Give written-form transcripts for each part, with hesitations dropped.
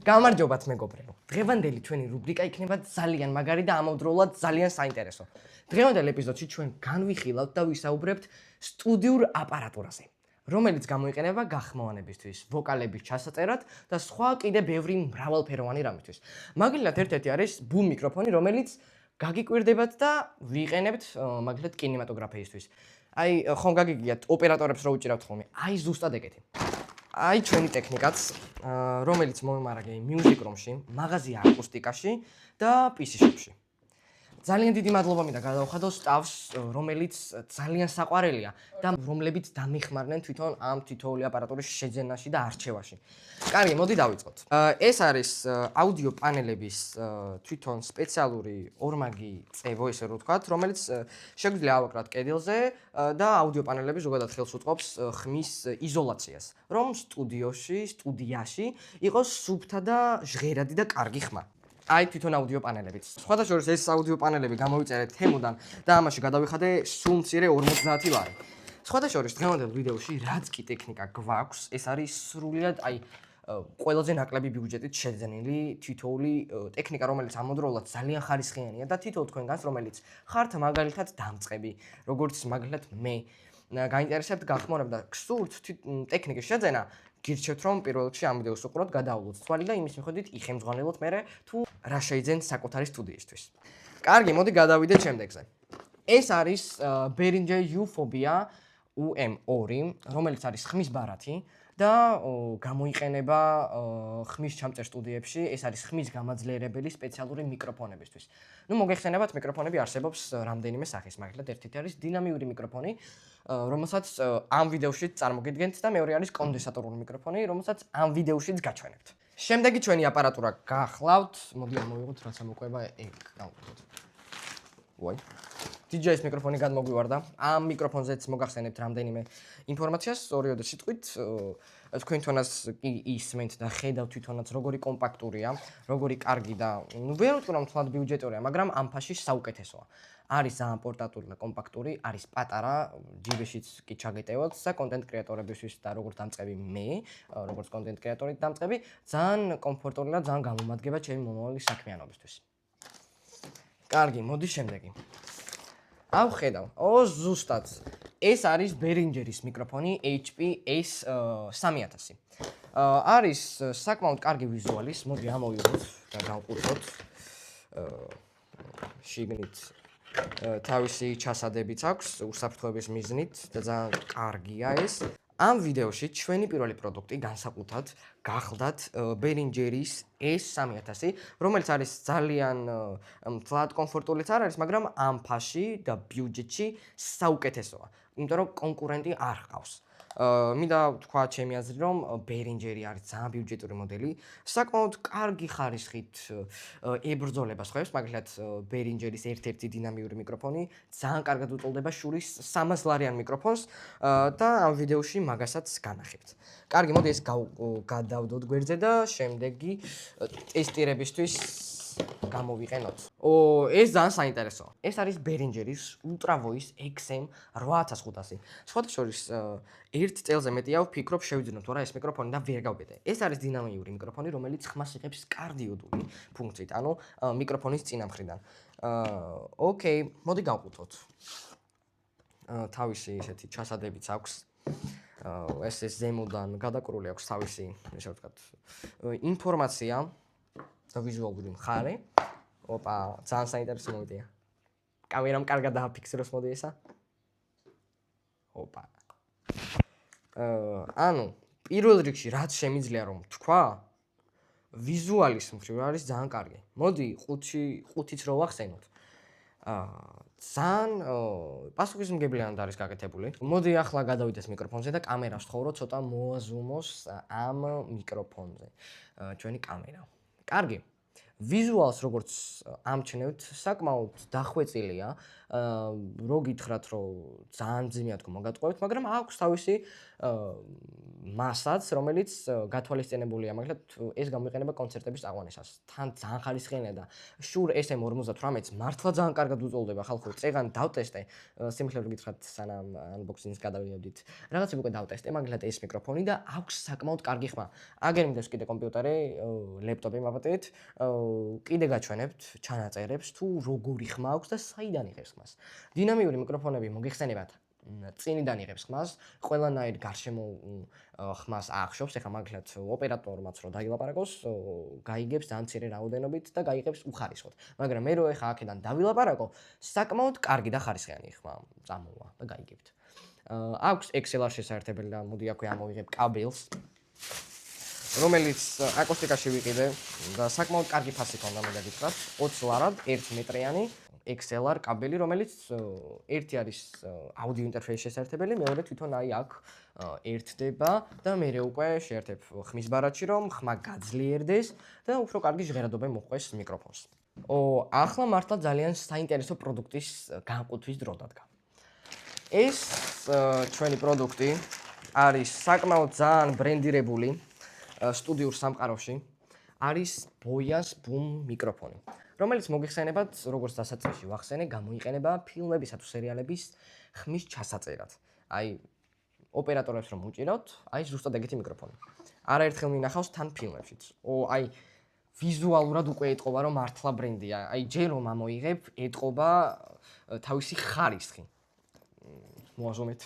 გამარჯობათ მეგობრებო. დღევანდელი ჩვენი რუბრიკა იქნება ძალიან მაგარი და ამავდროულად ძალიან საინტერესო. დღევანდელ ეპიზოდში ჩვენ განვიხილავთ და ვისაუბრებთ სტუდიურ აპარატურაზე, რომელიც გამოიყენება გახმოვანებისთვის, ვოკალების ჩასაწერად და სხვა კიდე ბევრი მრავალფეროვანი რამისთვის. მაგალითად, ერთ-ერთი არის ბუმ მიკროფონი, რომელიც გაგიკვირდებათ და ვიყენებთ მაგალითად კინემატოგრაფიისთვის. აი, ხომ გაგიგიათ ოპერატორებს რო უჭირავთ ხოლმე. აი ზუსტად ეგეთი. აი ჩვენი ტექნიკაც, რომელიც მომიმარაგე Music Room-ში, მაღაზია აკუსტიკაში და PC Shop-ში. ძალიან დიდი მადლობა მინდა გადავხადო სტავს, რომელიც ძალიან საყვარელია და რომლებიც დამეხმარნენ თვითონ ამ თითოეული აპარატურის შეძენაში და არჩევაში. კარგი, მოდი დავიწყოთ. ეს არის აუდიო პანელების თვითონ სპეციალური ორმაგი წევო, ესე რომ ვთქვათ, რომელიც შეგვიძლია ავაკრათ კედელზე და აუდიო პანელები ზოგადად ხელს უწყობს ხმის იზოლაციას, რომ სტუდიაში იყოს სუფთა და ჟღერადი და კარგი ხმა. აი თვითონ აუდიო პანელებიც. სხვადასხვა ეს აუდიო პანელები გამოვიწერეთ თემუდან და ამაში გადავიხადე სულ მცირე 50 ლარი. სხვადასხვა დღევანდელ ვიდეოში რაც კი ტექნიკა გვაქვს, ეს არის სრულიად აი ყველაზე ნაკლები ბიუჯეტით შეძენილი თითოეული ტექნიკა, რომელიც ამავდროულად ძალიან ხარისხიანია და თითოეულ თქვენგანს, რომელიც ხართ მაგალითად დამწყები, როგორც მაგალითად მე გაინტერესებთ გახმოვანება და გსურთ ტექნიკის შეძენა, გირჩევთ რომ პირველ რიგში ამ ვიდეოს უყუროთ, გადაავლოთ თვალი და იმის მიხედვით იხემძღვანელოთ მე თუ რა შეიძენ საკუთარი სტუდიისთვის. კარგი, მოდი გადავიდეთ შემდეგზე. ეს არის Behringer U-Phobia UM2, რომელიც არის ხმის ბარათი და გამოიყენება ხმის ჩამწერ სტუდიებში, ეს არის ხმის გამაძლიერებელი სპეციალური მიკროფონებისთვის. ნუ მოგეხსენებათ, მიკროფონები არსებობს რამდენიმე სახის, მაგალითად ერთ-ერთი არის დინამიური მიკროფონი, რომელსაც ამ ვიდეოში წარმოგიდგენთ და მეორე არის კონდენსატორული მიკროფონი, რომელსაც ამ ვიდეოშიც გაჩვენებთ. შემდეგი ჩვენი აპარატურა გახლავთ, მოდი ამოვიღოთ რაც ამოყვება ეგ დავუყოთ. ვაი. DJI-ის მიკროფონი გადმოგვივარდა. ამ მიკროფონზეც მოგახსენებთ რამდენიმე ინფორმაციას, სწორიოდ სიტყვით, თქვენ თვითონაც ისმენთ და ხედავთ თვითონაც როგორი კომპაქტურია, როგორი კარგი და ვერ ვიტყვი რომ თლად ბიუჯეტურია, მაგრამ ამ ფაში საუკეთესოა. არის ძალიან პორტატული და კომპაქტური, არის პატარა, ჯიბეშიც კი ჩაგეტევოთ და კონტენტ კრეატორებისთვის და როგორც დამწყები მე, როგორც კონტენტ კრეატორი დამწყები, ძალიან კომფორტული და ძალიან გამომადგება ჩემი მომავალი საქმიანობისთვის. კარგი, მოდი შემდეგი. ავხედავ. ზუსტად. ეს არის Behringer-ის მიკროფონი HP S3000. არის საკმაოდ კარგი ვიზუალის, მოდი ამოვიღოთ და დავყუროთ. შიგნით თავისი ჩასადებიც აქვს უსაფრთხოების მიზნით და ძალიან კარგია ეს. ამ ვიდეოში ჩვენი პირველი პროდუქტი განსაკუთრად გახლდათ Behringer-ის S3000, რომელიც არის ძალიან მთლად კომფორტულიც არ არის, მაგრამ ამ ფაში და ბიუჯეტში საუკეთესოა, იმიტომ რომ კონკურენტი არ ჰყავს. მინდა ვთქვა ჩემი აზრი, რომ Behringer-ი არის ძალიან ბიუჯეტური მოდელი, საკმაოდ კარგი ხარისხით ებრძოლებას ხვევს, მაგალითად Behringer-ის ერთ-ერთი დინამიური მიკროფონი ძალიან კარგად უტოლდება შურის 300 ლარიან მიკროფონს და ამ ვიდეოში მაგასაც განახებთ. კარგი, მოდი ეს გადავდოთ გვერდზე და შემდეგი ტესტირებისთვის გამოვიყენოთ. ეს ძალიან საინტერესოა. ეს არის Behringer-ის Ultra Voice XM8500. სხვადასხვა ერთ წელზე მეტია ვფიქრობ შევიძინოთ რა ეს მიკროფონი და ვერ გავბედე. ეს არის დინამიური მიკროფონი, რომელიც ხმას იღებს კარდიოდული ფუნქციით, ანუ მიკროფონის წინა მხრიდან. ოკეი, მოდი გავყუთოთ. თავისი ესეთი ჩასადებიც აქვს. ეს ზემოდან გადაკრული აქვს თავისი, ესე ვთქვათ, ინფორმაცია და ვიზუალური მხარე. ოპა, ძალიან საინტერესო მოვიდია. კამერამ კარგად დააფიქსიროს მოდი ესა. ოპა. ანუ, პირველ რიგში რაც შემიძლია რომ თქვა, ვიზუალის მხრივ არის ძალიან კარგი. მოდი 5-იც რო ვახსენოთ. ძალიან პასუხისმგებლიანად არის გაკეთებული. მოდი ახლა გადავიდეთ მიკროფონზე და კამერას ვთხოვრო ცოტა მოაზუმოს ამ მიკროფონზე ჩვენი კამერა. კარგი. ვიზუალს როგორც ამჩნევთ, საკმაოდ დახვეწილია. რო გითხრათ, რომ ძალიან ძიმეა თქო მოგატყუებთ, მაგრამ აქვს თავისი მასაც, რომელიც გათვალისწინებულია, მაგალითად ეს გამოიყენება კონცერტების აღვანისას. თან ძალიან ხარისხიანია და Shure SM58-ს მართლა ძალიან კარგად უწოლდება ხალხო. წეგან დავტესტე, სიმართლე გითხრათ, სანამ unboxing-ს გადავიებდით. რაღაცები უკვე დავტესტე, მაგალითად ეს მიკროფონი და აქვს საკმაოდ კარგი ხმა. აგერ მინდებს კიდე კომპიუტერი, ლეპტოპი მოვატეთ, კიდე გაჩვენებთ ჩანაწერებს თუ როგორი ხმა აქვს და საიდან იღებს ხმას. დინამიური მიკროფონები მოგეხსენებათ, წინიდან იღებს ხმას, ყველანაირ გარშემო ხმას აახშობს, ეხლა მაგალითად ოპერატორმაც რო დაილაპარაკოს, გაიგებს ძალიან მცირე რაოდენობით და გაიგებს უხარისხოდ. მაგრამ მე რო ეხლა აქედან დავილაპარაკო, საკმაოდ კარგი და ხარისხიანი ხმა წამოვა და გაიგებთ. აქვს XLR შესაერთებელი და მოდი აქვე ამოვიღებ კაბელს, რომელიც აკუსტიკაში ვიყიდე და საკმაოდ კარგი ფასი ქონდა, მე გითხრათ, 20 ლარად 1 მეტრიანი XLR კაბელი, რომელიც ერთი არის აუდიო ინტერფეისის შესაერთებელი, მეორე თვითონ აი აქ ერთდება და მე უკვე შეერთებ ხმის ბარათში, რომ ხმა გაძლიერდეს და უფრო კარგი ჟღერადობა მოყვეს მიკროფონს. ახლა მართლა ძალიან საინტერესო პროდუქტის განკუთვნის დრო დადგა. ეს ჩვენი პროდუქტი არის საკმაოდ ძალიან ბრენდირებული სტუდიურ სამყაროში, არის Boyas Boom მიკროფონი, რომელიც მოგეხსენებათ, როგორც დასაწყისში ვახსენე, გამოიყენება ფილმებისა თუ სერიალების ხმის ჩასაწერად. აი ოპერატორებს რომ უჭირავთ, აი ზუსტად ეგეთი მიკროფონი. არაერთხელ მინახავს თან ფილმებშიც. აი ვიზუალურად უკვე ეტყობა, რომ მართლა ბრენდია. აი ჯერ რომ ამოიღებ, ეტყობა თავისი ხარისხი. მოაზროვნეთ.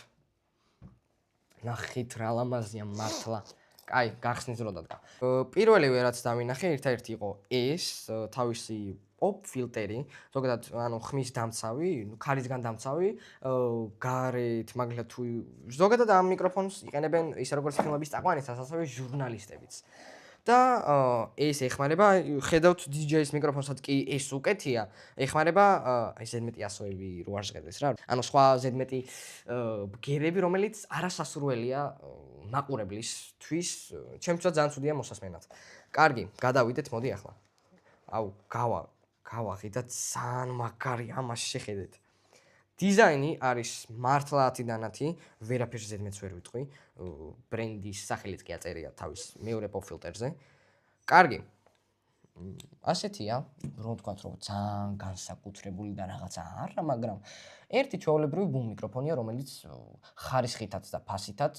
ნახეთ რა ლამაზია მართლა. აი, გახსნის დრო დადგა. პირველივე რაც დავინახე, ერთ-ერთი იყო ეს თავისი pop ფილტერი, ზოგადად ანუ ხმის დამცავი, ქარისგან დამცავი, გარეთ მაგალითად თუ ზოგადად ამ მიკროფონს იყენებენ ისე როგორც ფილმების წაყვანისას, ასევე ჟურნალისტებიც. და ეს ეხმარება, ხედავთ DJ-ის მიკროფონსაც კი ეს უკეთია, ეხმარება აი ზედმეტი ასოები რო არ ჟღერდეს რა. ანუ სხვა ზედმეტი ბგერები, რომელიც არასასურველია მაყურებლისთვის, ჩემთვისაც ძალიან ცუდია მოსასმენად. კარგი, გადავიდეთ, მოდი ახლა. აუ, გავაღი და ძალიან მაგარი ამას შეხედეთ. დიზაინი არის მართლა 10-დან 10, ვერაფერს ზედმეტს ვერ ვიტყვი. ბრენდის სახელიც კი აწერია თავის მეორე pop ფილტერზე. კარგი. ასეთია, რომ ვთქვათ, რომ ძალიან განსაკუთრებული და რაღაცა არა, მაგრამ ერთი ჩვეულებრივი ბუმ მიკროფონია, რომელიც ხარისხითაც და ფასითაც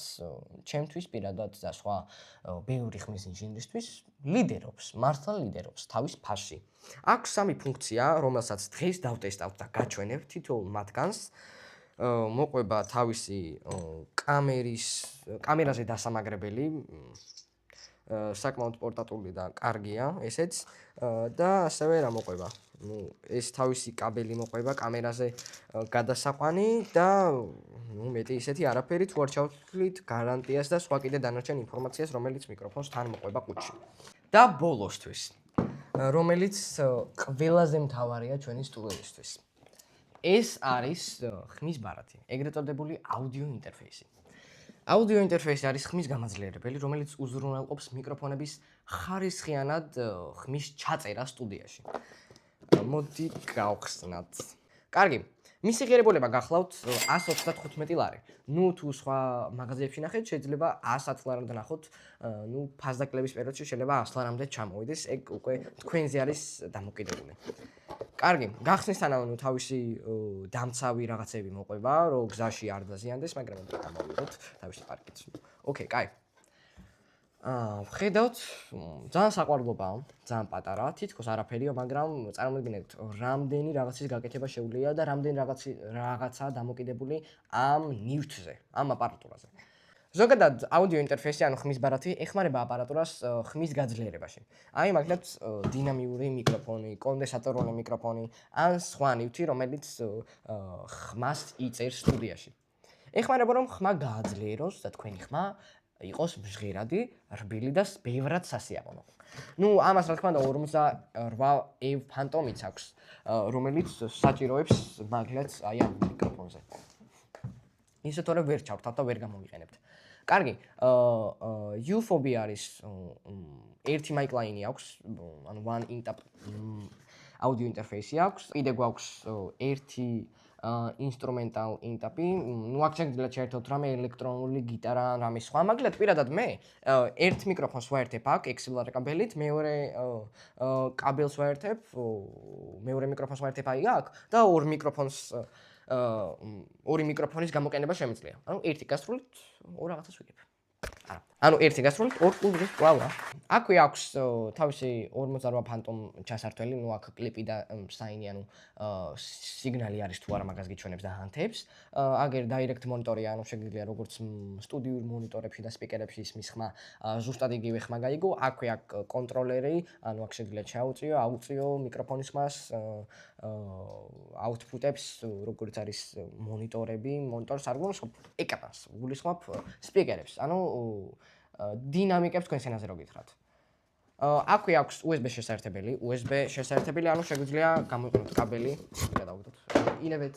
ჩემთვის პირადად და სხვა ბევრი ხმის ინჟინერისთვის ლიდერობს, მართლა ლიდერობს თავის ფასში. აქვს 3 ფუნქცია, რომელსაც დღეს დავტესტავთ და გაჩვენებ თითოეულ მათგანს. მოყვება თავისი კამერაზე დასამაგრებელი, საკმაოდ პორტატული და კარგია ესეც და ასევე რა მოყვება. ეს თავისი კაბელი მოყვება კამერაზე გადასაყვანი და მეტი ისეთი არაფერი თუ არ ჩავთვლით გარანტიას და სხვა კიდე დანარჩენ ინფორმაციას, რომელიც მიკროფონს თან მოყვება ყუთში. და ბოლოსთვის, რომელიც ყველაზე მთავარია ჩვენი სტუდიისთვის. ეს არის ხმის ბარათი, ეგრეთ წოდებული აუდიო ინტერფეისი. აუდიო ინტერფეისი არის ხმის გამაძლიერებელი, რომელიც უზრუნველყოფს მიკროფონების ხარისხიანად ხმის ჩაწერა სტუდიაში. მოდი გავხსნათ. კარგი, მისი ღირებულება გახლავთ 195 ლარი. თუ სხვა მაღაზიებში ნახეთ, შეიძლება 110 ლარამდე ნახოთ, ფასდაკლების პერიოდში შეიძლება 100 ლარამდე ჩამოვიდეს, ეგ უკვე თქვენზე არის დამოკიდებული. კარგი, გახსნისთანავე თავისი დამცავი რაღაცები მოყვება, რომ გზაში არ დაზიანდეს, მაგრამ მე გამოვიდოთ თავისი პარკით. ოკეი, კაი. ვხედავთ, ძალიან საყვარლობაა, ძალიან პატარა, თითქოს არაფერია, მაგრამ წარმოვიდგინეთ, რამდენი რაღაცის გაკეთება შეუძლია და რამდენი რაღაცაა დამოკიდებული ამ ნივთზე, ამ აპარატურაზე. ზოგადად აუდიო ინტერფეისი, ანუ ხმის ბარათი, ეხმარება აპარატურას ხმის გაძლიერებაში. აი მაგალითად დინამიური მიკროფონი, კონდენსატორული მიკროფონი, ან სხვა ნივთი, რომელიც ხმას იწერს სტუდიაში. ეხმარება რომ ხმა გააძლიეროს და თქვენი ხმა იყოს მჟღერადი, რბილი და ბევრად სასიამოვნო. ამას რა თქმა უნდა 48 ფანტომიც აქვს, რომელიც საჭიროებს მაგალითად აი ამ მიკროფონზე. ისე თორე ვერ ჩავთავთ და ვერ გამოვიყენებთ. კარგი, U-Phobia არის ერთი mic line-ი აქვს, ანუ one in-tap audio interface-ი აქვს, კიდე გვაქვს ერთი instrumental in-tap-ი, ნუ აქ შეგიძლიათ შეერთოთ რამე ელექტრონული გიტარა, რამე სხვა, მაგრამ პირადად მე ერთ მიკროფონს ვაერთებ აქ XLR კაბელით, მეორე კაბელს ვაერთებ, მეორე მიკროფონს ვაერთებ აი აქ და ორ მიკროფონს ორი მიკროფონის გამოყენება შემიძლია. ანუ ერთი გასრულით ორ რაღაცას ვიგებ. არა. ანუ ერთი გასრულით ორ კულტურის კვლავა. აქვე აქვს თავისი 48 ფანტომ ჩასართველი, ნუ აქ კლიპი და საინი, ანუ სიგნალი არის თუ არა მაგას გიჩვენებს და ჰანთებს. აგერ direct monitor-ია, ანუ შეგიძლია როგორც სტუდიურ მონიტორებში და სპიკერებში ისმის ხმა, ზუსტად იგივე ხმა გაიგო. აქვე აქ კონტროლერი, ანუ აქ შეგიძლიათ ჩაუწიო, აუწიო მიკროფონის ხმას, output-ებს, როგორც არის მონიტორები, მონიტორს არ გულისხმობ ეკრანს, გულისხმობ სპიკერებს. ანუ დინამიკებს თქვენ სცენაზე რო გითხრათ. აქვე აქვს USB შესაერთებელი, ანუ შეგვიძლია გამოიყენოთ კაბელი, გადავიდოთ. ინებეთ.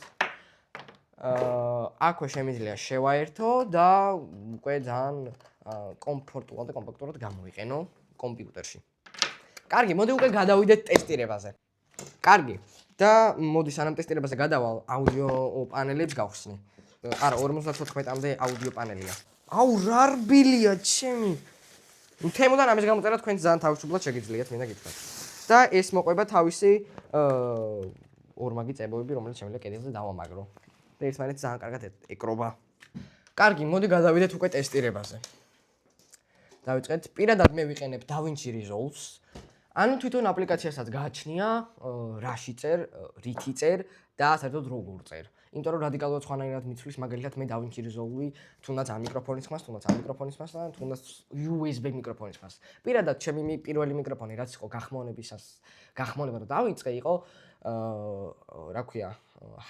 აქვე შემიძლია შევაერთო და უკვე ძალიან კომფორტულად და კომპაქტურად გამოიყენო კომპიუტერში. კარგი, მოდი უკვე გადავიდეთ ტესტირებაზე. კარგი. და მოდი სანამ ტესტირებაზე გადავალ, აუდიო პანელებს გავხსნი. არა, 54-მდე აუდიო პანელია. აუ, რა რბილია ჩემი. თემოდან ამის გამოწერა თქვენ ძალიან თავისუფლად შეგიძლიათ, მინდა გითხრათ. და ეს მოყვება თავისი ორმაგი წებოები, რომელიც შემიძლია კედელზე დავამაგრო. და ერთმანეთს ძალიან კარგად ეკრობა. კარგი, მოდი გადავიდეთ უკვე ტესტირებაზე. დავიწყეთ. პირადად მე ვიყენებ DaVinci Resolve-ს. ანუ თვითონ აპლიკაციასაც გააჩნია, რაში წერ, რითი წერ და საერთოდ როგორ წერ. იმიტომ რომ რადიკალურად სხვანაირად მიცვლის, მაგალითად მე DaVinci Resolve-ი თუნდაც ამ მიკროფონის ხმას, თუნდაც ამ მიკროფონის ხმას და თუნდაც USB მიკროფონის ხმას. პირადად ჩემი პირველი მიკროფონი რაც იყო გახმოვნება რომ დავიწყე იყო რა ქვია,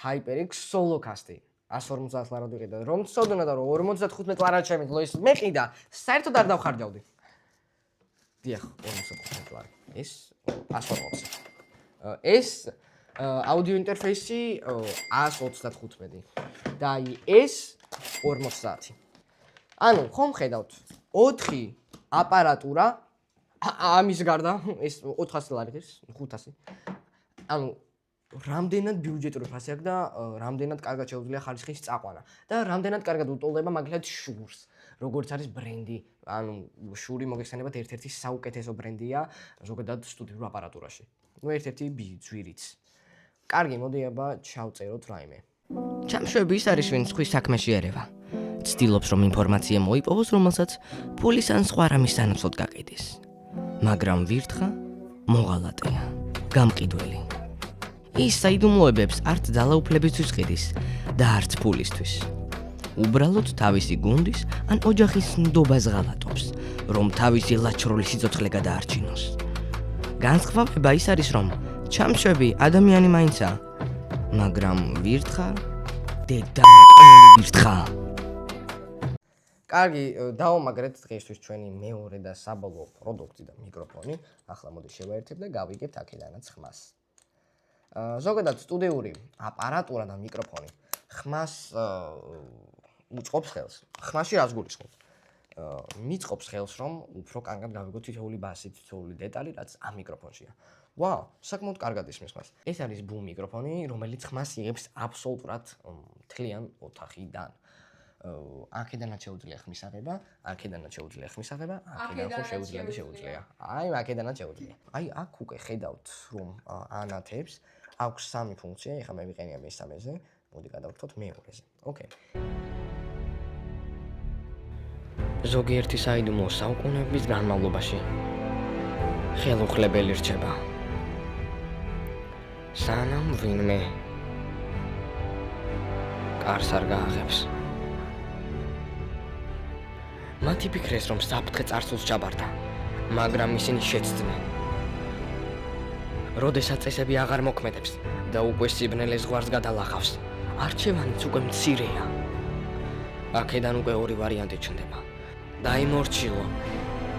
HyperX Solocast-ი. 150 ლარად ვიყიდა. რომ ცოდნა და რომ 55 ლარად შემიძლია ის მეყიდა, საერთოდ არ დავხარჯავდი. დიახ, 55 ლარი. ეს 140. ეს audio interface-ი 135 და აი ეს 50. ანუ ხომ ხედავთ 4 აპარატურა ამის გარდა ეს 400 ლარი ხის 500. ანუ რამდენად ბიუჯეტური ფასი აქვს და რამდენად კარგად შეუძლია ხარისხის წაყვანა და რამდენად კარგად უტოლდება მაგალითად შურს. როგორც არის ბრენდი, ანუ შური მოგეხსენებათ ერთ-ერთი საუკეთესო ბრენდია ზოგადად სტუდიურ აპარატურაში. ნუ ერთ-ერთი ძვირიც. კარგი, მოდი აბა ჩავწეროთ რაიმე. ჩამშვები ის არის, ვინც ხვის საქმეში ერევა. ცდილობს რომ ინფორმაცია მოიპოვოს, რომელსაც ფულის ან სხვა რამის სანაცვლოდ გაკიდეს. მაგრამ ვირთხა მოღალატეა, გამყიდველი. ის საიდუმლოებებს არც ძალაუფლებისთვის ყიდის და არც ფულისთვის. უბრალოდ თავისი გუნდის ან ოჯახის ნდობას ღალატობს, რომ თავისი ლაჩრული სიცოცხლე გადაარჩინოს. განსხვავება ის არის, რომ ჩამშვები ადამიანი მაინცაა, მაგრამ ვირთხა დედამეტყნული ვირთხა. კარგი, დავამაგრეთ დღეისთვის ჩვენი მეორე და საბოლოო პროდუქტი და მიკროფონი. ახლა მოდი შევაერთებ და გავიგებთ აქედანაც ხმას. ზოგადად სტუდიური აპარატურა და მიკროფონი ხმას უწყობს ხელს. ხმაში რას გულისხმობ? მიწყობს ხელს, რომ უფრო კარგად გავიგოთ თითოეული ბასი, თითოეული დეტალი, რაც ამ მიკროფონშია. ვაუ, საკმაოდ კარგად ისმის ხმას. ეს არის ბუმ მიკროფონი, რომელიც ხმას იღებს აბსოლუტურად მთლიან ოთახიდან. აქედანაც შეუძლია ხმის აღება, აქედანაც შეუძლია ხმის აღება, აქედან ხო შეუძლია. აი, აქედანაც შეუძლია. აი, აქ უკვე ხედავთ, რომ ანათებს აქვს 3 ფუნქცია, ეხლა მე ვიყენია მესამეზე, მოდი გადავვრთოთ მეორეზე. ოკეი. ზოგიერთი საიდუმლო საუკუნეების განმავლობაში ხელუხლებელი რჩება. სანამ ვინმე კარს არ გააღებს. მათი ფიქრეს, რომ საფრთხე წარსულს ჩაბარდა, მაგრამ ისინი შეცდნენ. როდესაც წესები აღარ მოქმედებს და უკვე სიბნელე ზღვარს გადალახავს, არჩევანიც უკვე მცირეა. აქედან უკვე ორი ვარიანტი ჩნდება. დაიმორჩილო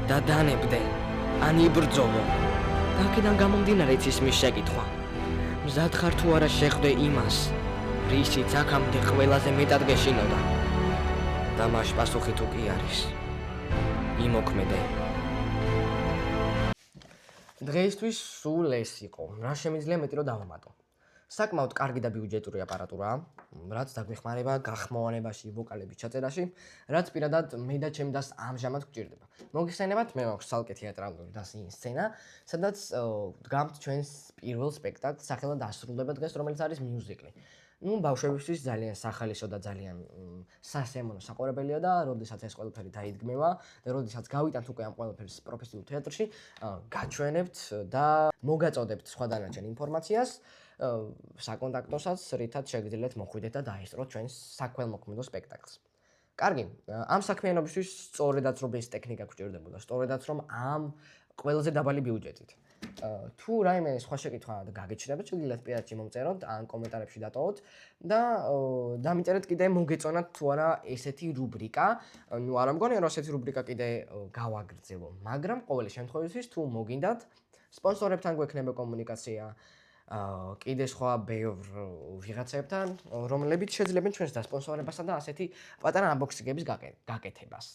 და დანებდე, ან იბრძოლო. და აქედან გამომდინარე ისმის შეკითხვა. მზად ხარ თუ არა შეხვდე იმას, რისიც აქამდე ყველაზე მეტად გეშინოდა. და მას პასუხი თუ კი არის. იმოქმედე. დღეისთვის სულ ეს იყო. რა შემიძლია მეტი რომ დავამატო. საკმაოდ კარგი და ბიუჯეტური აპარატურაა, რაც დაგვეხმარება გახმოვანებაში, ვოკალების ჩაწერაში, რაც პირადად მე და ჩემი დას ამჟამად გვჭირდება. მოგიხსენებათ, მე მაქვს ცალკე თეატრალური დასი სცენა, სადაც დგამთ ჩვენს პირველ სპექტაკლს, სახელად დასრულდება დღეს, რომელიც არის მიუზიკლი. ბავშვებისთვის ძალიან სახალისო და ძალიან სასიამოვნო საყვარებელია და როდესაც ეს ყველაფერი დაიდგმება და როდესაც გავიტანთ უკვე ამ ყველაფერს პროფესიულ თეატრში, გაჩვენებთ და მოგაწოდებთ სხვა დანარჩენ ინფორმაციას, საკონტაქტოსაც, რითაც შეგიძლიათ მოხვიდეთ და დაესწროთ ჩვენს საქველმოქმედო სპექტაკლს. კარგი, ამ საქმიანობისთვის სწორედაც რომ ეს ტექნიკა გვჭირდებოდა, სწორედაც რომ ამ ყველაზე დაბალი ბიუჯეტით. თუ რაიმე სხვა შეკითხვა გაგეჩნდებათ, შეგიძლიათ პირადში მომწეროთ, ან კომენტარებში დატოვოთ და დამიწერეთ კიდე მოგეწონათ თუ არა ესეთი რუბრიკა. არა მგონია რომ ესეთი რუბრიკა კიდე გავაგრძელო, მაგრამ ყოველი შემთხვევაში თუ მოგინდათ, სპონსორებთან გვექნება კომუნიკაცია, კიდე სხვა ბევრ ვიღაცებთან, რომლებიც შეძლებენ ჩვენს დასპონსორებასა და ასეთი პატარა unboxing-ების გაკეთებას.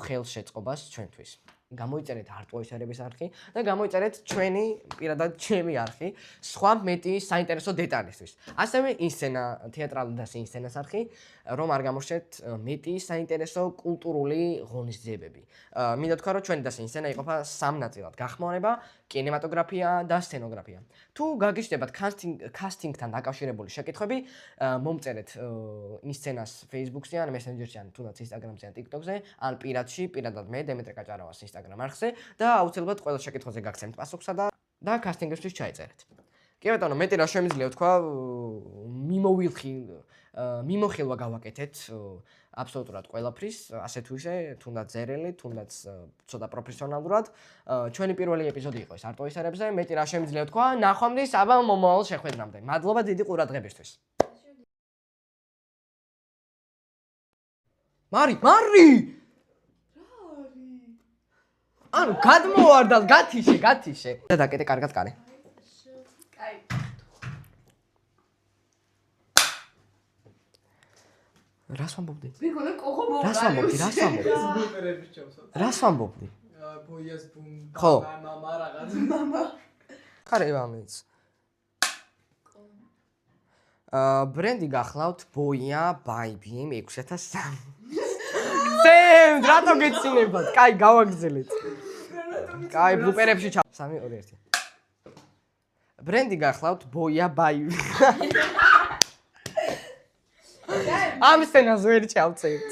ხელს შეწყობას ჩვენთვის. გამოიწერეთ არტვოისერების არხი და გამოიწერეთ ჩვენი პირადად ჩემი არხი სხვა მეტი საინტერესო დეტალისთვის. ასევე ინსცენა, თეატრალური და ინსცენას არხი, რომ არ გამორჩეთ მეტი საინტერესო კულტურული ღონისძიებები. მინდა თქვა, რომ ჩვენი და ინსცენა იყოფა 3 ნაწილად: გახმოვანება, კინემატოგრაფია და სცენოგრაფია. თუ გაგიჩნდებათ კასტინგთან დაკავშირებული შეკითხვები, მომწერეთ ინსცენას Facebook-ზე ან Messenger-ში ან თუნდაც Instagram-ზე ან TikTok-ზე, ან პირადად მე დემეტრე კაჭარავას Instagram არხზე და აუცილებლად ყველა შეკითხვაზე გაგცემთ პასუხსა და კასტინგისთვის ჩაიწერეთ. კი ბატონო, მეტი რა შემიძლია ვთქვა, მიმოხილვა გავაკეთეთ აბსოლუტურად ყველაფრის, ასე თუ ისე, თუნდაც ზერელი, თუნდაც ცოტა პროფესიონალურად. ჩვენი პირველი ეპიზოდი იყო ეს არტვოისერებზე, მეტი რა შემიძლია ვთქვა, ნახვამდის აბა მომავალ შეხვედრამდე. მადლობა დიდი ყურადღებისთვის. მარი! ანუ გადმოვარდალ, გათიშე. და დაკეტე კარგად კარი. კაი. რას ვამბობდი? მეგონა კოხო მოვარ. რას ვამბობდი? რას ვამბობდი? ბოიას ბუმ. ხო. მამა რაღაც. მამა. ხარე ამიც. ბრენდი გახლავთ ბოია ბაიბი 6003. ზემ, რატო გეცინებათ? კაი, გავაგრძელეთ. კაი, ბლუპერებში 3 2 1. ბრენდი გახლავთ ბოია ბაიბი. ამ სცენას ვერ ჩავწერთ.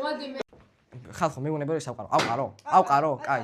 მოდი მე. ხალხო, მეუბნება რომ ისავყარო. ავყარო, კაი.